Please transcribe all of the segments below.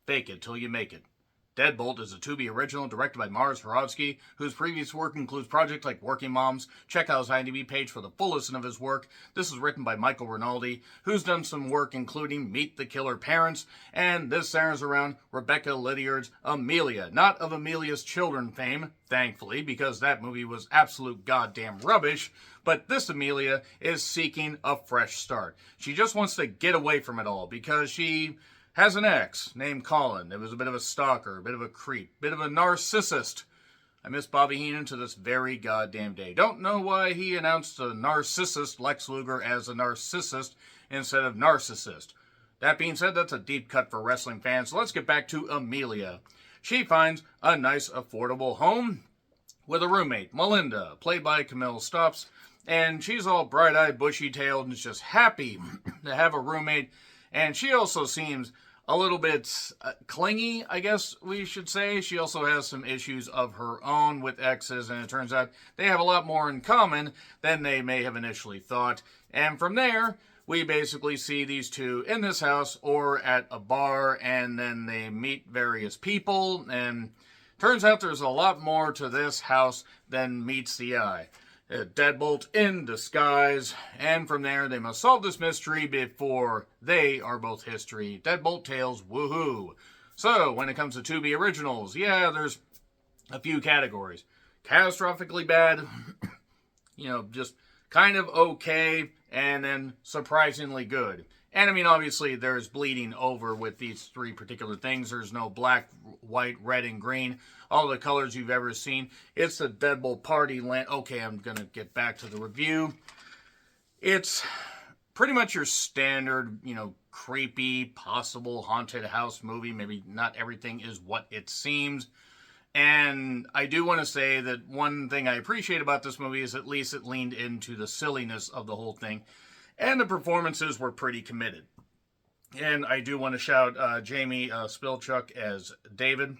Fake it till you make it. Deadbolt is a Tubi original directed by Mars Horovsky, whose previous work includes projects like Working Moms. Check out his IMDb page for the full list of his work. This is written by Michael Rinaldi, who's done some work including Meet the Killer Parents, and this centers around Rebecca Lydiard's Amelia, not of Amelia's Children fame, thankfully, because that movie was absolute goddamn rubbish, but this Amelia is seeking a fresh start. She just wants to get away from it all because she has an ex named Colin that was a bit of a stalker, a bit of a creep, a bit of a narcissist. I miss Bobby Heenan to this very goddamn day. Don't know why he announced a narcissist Lex Luger as a narcissist instead of narcissist. That being said, that's a deep cut for wrestling fans, so let's get back to Amelia. She finds a nice, affordable home with a roommate, Melinda, played by Camille Stops, and she's all bright-eyed, bushy-tailed, and is just happy to have a roommate. And she also seems a little bit clingy, I guess we should say. She also has some issues of her own with exes, and it turns out they have a lot more in common than they may have initially thought. And from there, we basically see these two in this house or at a bar, and then they meet various people, and turns out there's a lot more to this house than meets the eye. A deadbolt in disguise, and from there they must solve this mystery before they are both history. Deadbolt tales, woohoo! So, when it comes to Tubi originals, yeah, there's a few categories. Catastrophically bad, just kind of okay, and then surprisingly good. And I mean, obviously, there's bleeding over with these three particular things. There's no black, white, red, and green. All the colors you've ever seen. It's the Deadbolt Party Land. Okay, I'm going to get back to the review. It's pretty much your standard, creepy, possible haunted house movie. Maybe not everything is what it seems. And I do want to say that one thing I appreciate about this movie is at least it leaned into the silliness of the whole thing. And the performances were pretty committed. And I do want to shout Jamie Spilchuk as David.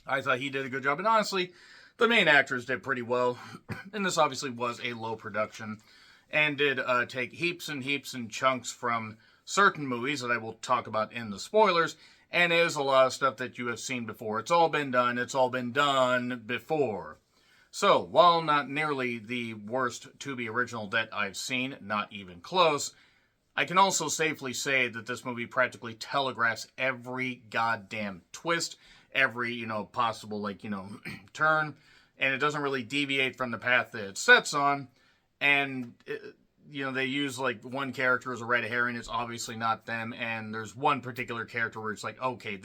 I thought he did a good job. And honestly, the main actors did pretty well. And this obviously was a low production. And did take heaps and heaps and chunks from certain movies that I will talk about in the spoilers. And is a lot of stuff that you have seen before. It's all been done. It's all been done before. So, while not nearly the worst Tubi original that I've seen, not even close, I can also safely say that this movie practically telegraphs every goddamn twist, every, possible, turn, and it doesn't really deviate from the path that it sets on, and, they use, one character as a red herring, it's obviously not them, and there's one particular character where it's like, okay,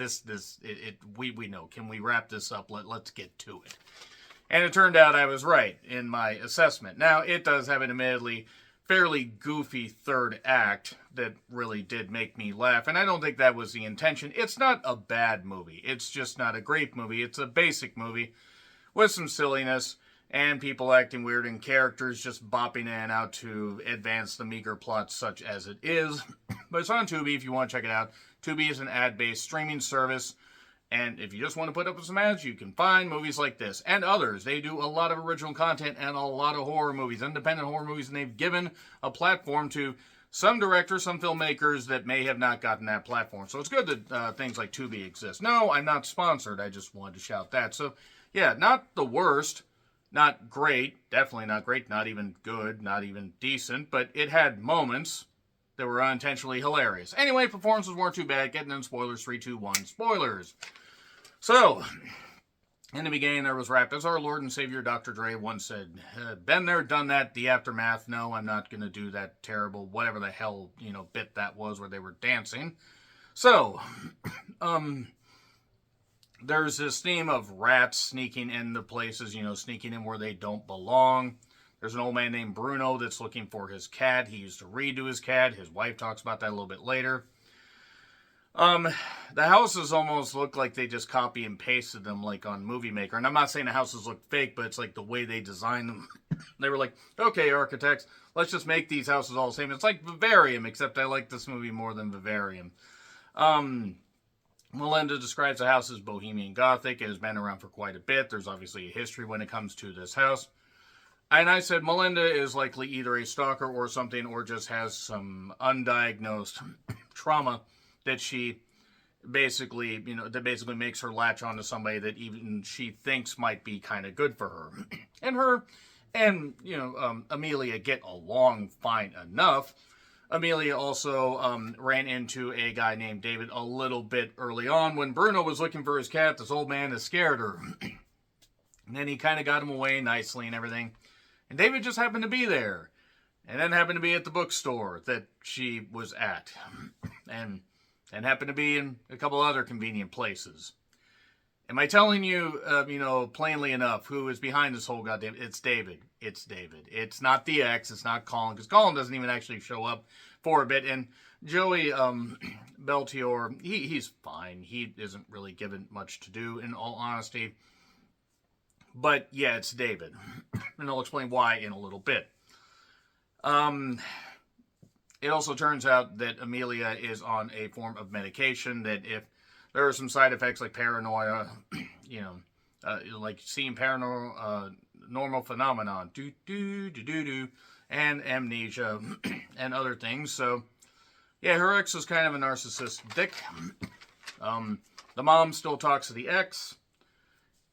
we know, can we wrap this up, let's get to it. And it turned out I was right in my assessment. Now, it does have an admittedly fairly goofy third act that really did make me laugh. And I don't think that was the intention. It's not a bad movie. It's just not a great movie. It's a basic movie with some silliness and people acting weird and characters just bopping in and out to advance the meager plot such as it is. But it's on Tubi if you want to check it out. Tubi is an ad-based streaming service. And if you just want to put up with some ads, you can find movies like this and others. They do a lot of original content and a lot of horror movies, independent horror movies, and they've given a platform to some directors, some filmmakers that may have not gotten that platform. So it's good that things like Tubi exist. No, I'm not sponsored. I just wanted to shout that. So, yeah, not the worst, not great, definitely not great, not even good, not even decent, but it had moments that were unintentionally hilarious. Anyway, performances weren't too bad. Getting in spoilers, 3, 2, 1, spoilers. So, in the beginning, there was rap. As our Lord and Savior, Dr. Dre, once said, been there, done that, the aftermath. No, I'm not going to do that terrible, whatever the hell, bit that was where they were dancing. So, there's this theme of rats sneaking into places, sneaking in where they don't belong. There's an old man named Bruno that's looking for his cat. He used to read to his cat. His wife talks about that a little bit later. The houses almost look like they just copy and pasted them like on Movie Maker. And I'm not saying the houses look fake, but it's like the way they designed them. They were like, okay, architects, let's just make these houses all the same. It's like Vivarium, except I like this movie more than Vivarium. Melinda describes the house as Bohemian Gothic. It has been around for quite a bit. There's obviously a history when it comes to this house. And I said Melinda is likely either a stalker or something, or just has some undiagnosed trauma that she basically, that basically makes her latch onto somebody that even she thinks might be kind of good for her. And Amelia get along fine enough. Amelia also ran into a guy named David a little bit early on when Bruno was looking for his cat. This old man has scared her. And then he kind of got him away nicely and everything. And David just happened to be there. And then happened to be at the bookstore that she was at. And happened to be in a couple other convenient places. Am I telling you, plainly enough, who is behind this whole goddamn... It's David. It's David. It's not the ex. It's not Colin. Because Colin doesn't even actually show up for a bit. And Joey Beltior, he's fine. He isn't really given much to do, in all honesty. But, yeah, it's David. And I'll explain why in a little bit. It also turns out that Amelia is on a form of medication that if there are some side effects like paranoia, like seeing paranormal phenomenon, and amnesia, and other things. So, yeah, her ex is kind of a narcissistic dick. The mom still talks to the ex.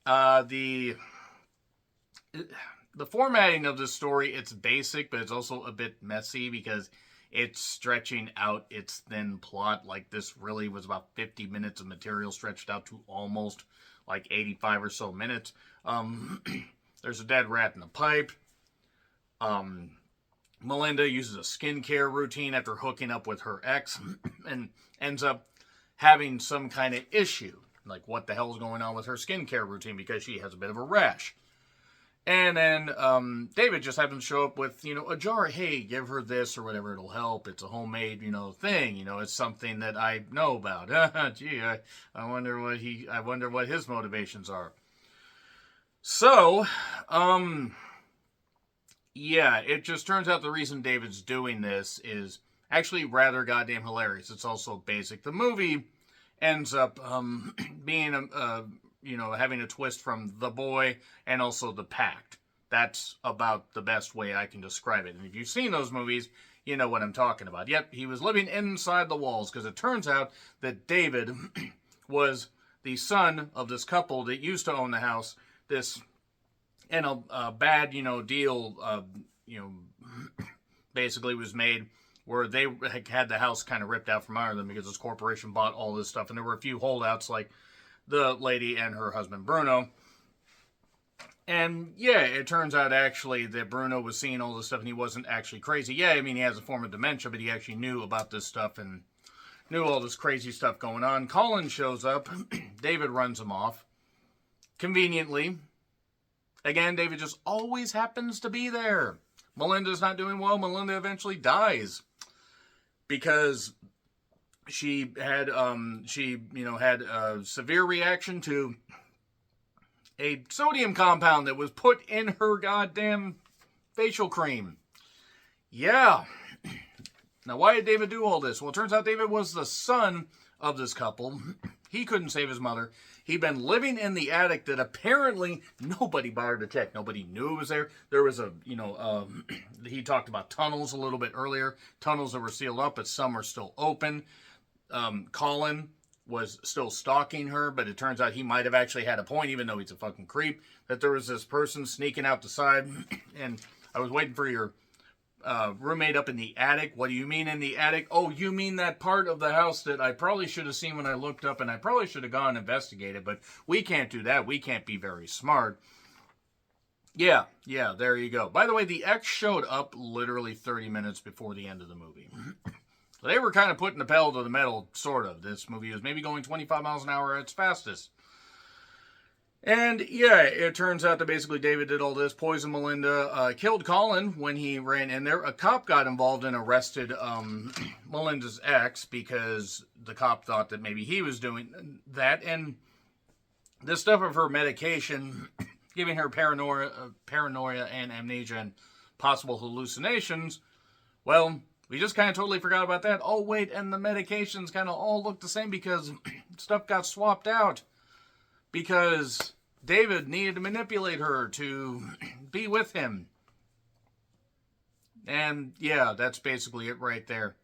The formatting of this story, it's basic, but it's also a bit messy because it's stretching out its thin plot. Like, this really was about 50 minutes of material stretched out to almost like 85 or so minutes. There's a dead rat in the pipe. Melinda uses a skincare routine after hooking up with her ex and ends up having some kind of issue. Like, what the hell is going on with her skincare routine because she has a bit of a rash. And then David just happens to show up with, a jar. Hey, give her this or whatever. It'll help. It's a homemade, thing. It's something that I know about. Gee, I wonder what his motivations are. So, yeah, it just turns out the reason David's doing this is actually rather goddamn hilarious. It's also basic. The movie ends up being having a twist from The Boy and also The Pact. That's about the best way I can describe it. And if you've seen those movies, you know what I'm talking about. Yep, he was living inside the walls because it turns out that David was the son of this couple that used to own the house. And a bad, deal, basically was made where they had the house kind of ripped out from under them because this corporation bought all this stuff. And there were a few holdouts like the lady and her husband Bruno. And yeah, it turns out actually that Bruno was seeing all this stuff and he wasn't actually crazy. Yeah, I mean, he has a form of dementia, but he actually knew about this stuff and knew all this crazy stuff going on. Colin shows up. David runs him off. Conveniently. Again, David just always happens to be there. Melinda's not doing well. Melinda eventually dies because she had a severe reaction to a sodium compound that was put in her goddamn facial cream. Yeah. Now, why did David do all this? Well, it turns out David was the son of this couple. He couldn't save his mother. He'd been living in the attic that apparently nobody bothered to check. Nobody knew it was there. There was he talked about tunnels a little bit earlier. Tunnels that were sealed up, but some are still open. Colin was still stalking her, but it turns out he might have actually had a point, even though he's a fucking creep, that there was this person sneaking out the side. And I was waiting for your roommate up in the attic. What do you mean in the attic? Oh, you mean that part of the house that I probably should have seen when I looked up, and I probably should have gone and investigated, but we can't do that. We can't be very smart. Yeah, there you go. By the way, the ex showed up literally 30 minutes before the end of the movie. So they were kind of putting the pedal to the metal, sort of. This movie was maybe going 25 miles an hour at its fastest. And yeah, it turns out that basically David did all this, poisoned Melinda, killed Colin when he ran in there. A cop got involved and arrested Melinda's ex because the cop thought that maybe he was doing that. And this stuff of her medication, giving her paranoia and amnesia and possible hallucinations, well, we just kind of totally forgot about that. Oh, wait, and the medications kind of all look the same because stuff got swapped out. Because David needed to manipulate her to be with him. And yeah, that's basically it right there.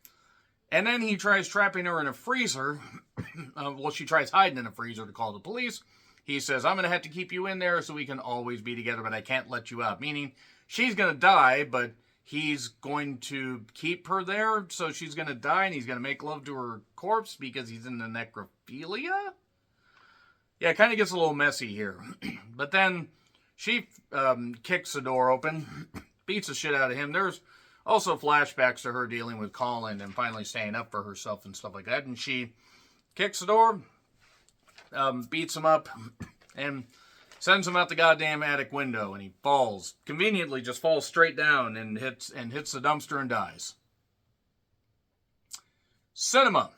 And then he tries trapping her in a freezer. Well, she tries hiding in a freezer to call the police. He says, I'm going to have to keep you in there so we can always be together, but I can't let you out. Meaning, she's going to die, but he's going to keep her there, so she's going to die, and he's going to make love to her corpse because he's into necrophilia? Yeah, it kind of gets a little messy here. But then she kicks the door open, beats the shit out of him. There's also flashbacks to her dealing with Colin and finally standing up for herself and stuff like that. And she kicks the door, beats him up, and sends him out the goddamn attic window. And he falls, conveniently just falls straight down and hits the dumpster and dies. Cinema.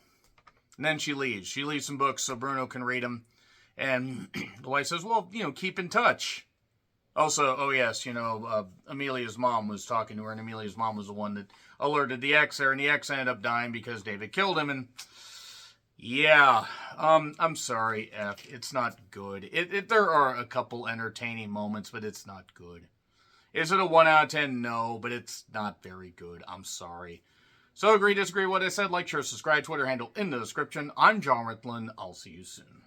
And then she leaves. She leaves some books so Bruno can read them. And the wife says, well, keep in touch. Also, oh yes, Amelia's mom was talking to her, and Amelia's mom was the one that alerted the ex there, and the ex ended up dying because David killed him, and yeah, I'm sorry, F, it's not good. There are a couple entertaining moments, but it's not good. Is it a 1 out of 10? No, but it's not very good. I'm sorry. So agree, disagree with what I said, like, share, subscribe, Twitter handle in the description. I'm John Ritlin. I'll see you soon.